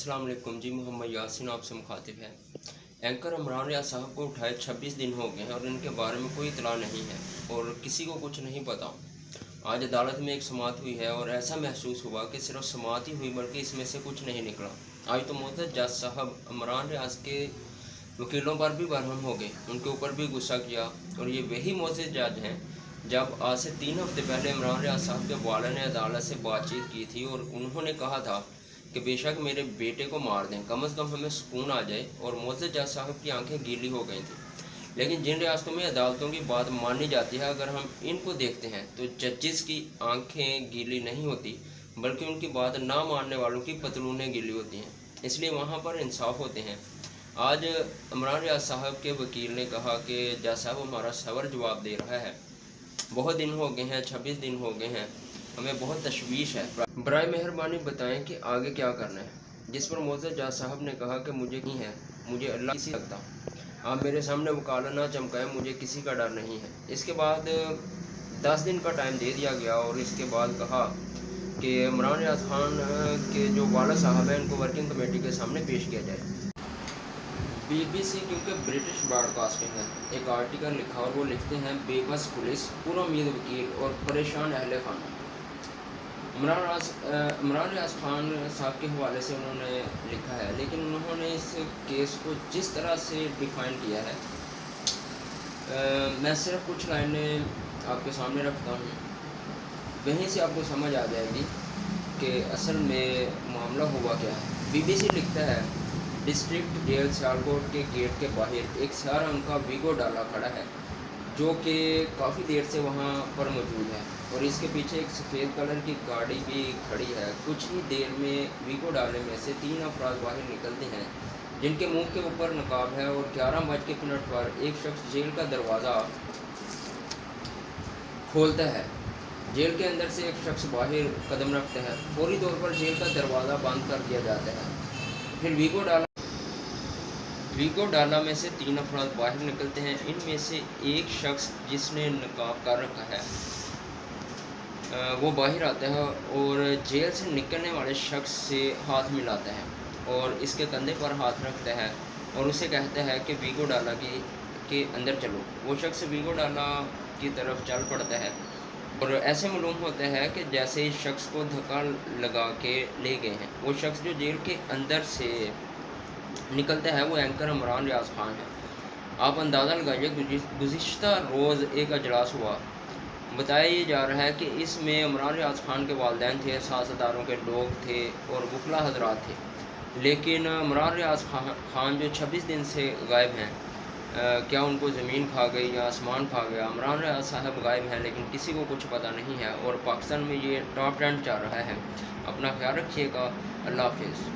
अस्सलाम वालेकुम जी। मोहम्मद यासिन आपसे मुखातिब है। एंकर इमरान रियाज साहब को उठाए 26 दिन हो गए हैं और इनके बारे में कोई इतला नहीं है और किसी को कुछ नहीं पता। आज अदालत में एक समाअत हुई है और ऐसा महसूस हुआ कि सिर्फ समाअत ही हुई बल्कि इसमें से कुछ नहीं निकला। आज तो मोअज़्ज़ज़ जज साहब इमरान रियाज के वकीलों पर भी बरहम हो गए, उनके ऊपर भी गुस्सा किया। और ये वही मोअज़्ज़ज़ जज हैं जब आज से 3 हफ्ते पहले इमरान रियाज साहब के वालिद ने अदालत से बातचीत की थी और उन्होंने कहा था कि बेशक मेरे बेटे को मार दें, कम अज़ कम हमें सुकून आ जाए। और मोअज़्ज़ज़ जज साहब की आंखें गीली हो गई थी। लेकिन जिन रियासतों में अदालतों की बात मानी जाती है, अगर हम इनको देखते हैं तो जजेस की आंखें गीली नहीं होती बल्कि उनकी बात ना मानने वालों की पतलूनें गीली होती हैं, इसलिए वहाँ पर इंसाफ होते हैं। आज इमरान रियाज साहब के वकील ने कहा कि जज साहब हमारा सवर जवाब दे रहा है, बहुत दिन हो गए हैं, 26 दिन हो गए हैं, हमें बहुत तशवीश है, बराए मेहरबानी बताएं कि आगे क्या करना है। जिस पर मोअज़्ज़ज़ जज साहब ने कहा कि मुझे नहीं है, मुझे अल्लाह किसी लगता, आप मेरे सामने वकालत ना चमकाएं, मुझे किसी का डर नहीं है। इसके बाद 10 दिन का टाइम दे दिया गया और इसके बाद कहा कि इमरान रियाज खान के जो वालिद साहब हैं उनको वर्किंग कमेटी के सामने पेश किया जाए। BBC क्योंकि ब्रिटिश ब्रॉडकास्टिंग है, एक आर्टिकल लिखा और वो लिखते हैं बेबस पुलिस, पुरुमीद वकील और परेशान अहले खाना। इमरान रियाज खान साहब के हवाले से उन्होंने लिखा है, लेकिन उन्होंने इस केस को जिस तरह से डिफ़ाइन किया है, मैं सिर्फ कुछ लाइनें आपके सामने रखता हूँ, वहीं से आपको समझ आ जाएगी कि असल में मामला हुआ क्या है। BBC लिखता है डिस्ट्रिक्ट जेल सियालकोट के गेट के बाहर एक सियाह रंग का वीगो डाला खड़ा है जो कि काफ़ी देर से वहाँ पर मौजूद है और इसके पीछे एक सफ़ेद कलर की गाड़ी भी खड़ी है। कुछ ही देर में वीगो डाले में से 3 अफराद बाहर निकलते हैं जिनके मुंह के ऊपर नकाब है और 11:00 पर एक शख्स जेल का दरवाज़ा खोलता है। जेल के अंदर से एक शख्स बाहर कदम रखता है, फौरी तौर पर जेल का दरवाज़ा बंद कर दिया जाता है। फिर वीगो डाला में से 3 अफराद बाहर निकलते हैं। इनमें से एक शख्स जिसने नकाब कर रखा है वो बाहर आता है और जेल से निकलने वाले शख्स से हाथ मिलाता है और इसके कंधे पर हाथ रखता है और उसे कहता है कि वीगो डाला के अंदर चलो। वो शख्स वीगो डाला की तरफ चल पड़ता है और ऐसे मालूम होता है कि जैसे इस शख्स को धक्का लगा के ले गए हैं। वो शख्स जो जेल के अंदर से निकलता है वो एंकर इमरान रियाज खान है। आप अंदाज़ा लगाइए, गुज़िश्ता रोज़ एक अजलास हुआ, बताया जा रहा है कि इसमें इमरान रियाज खान के वालिदैन थे, सियासतदानों के लोग थे और वकला हज़रात थे। लेकिन इमरान रियाज खान जो 26 दिन से गायब हैं, क्या उनको ज़मीन खा गई या आसमान खा गया? इमरान रियाज साहब गायब हैं लेकिन किसी को कुछ पता नहीं है और पाकिस्तान में ये टॉप ट्रेंड चल रहा है। अपना ख्याल रखिएगा। अल्लाह हाफिज़।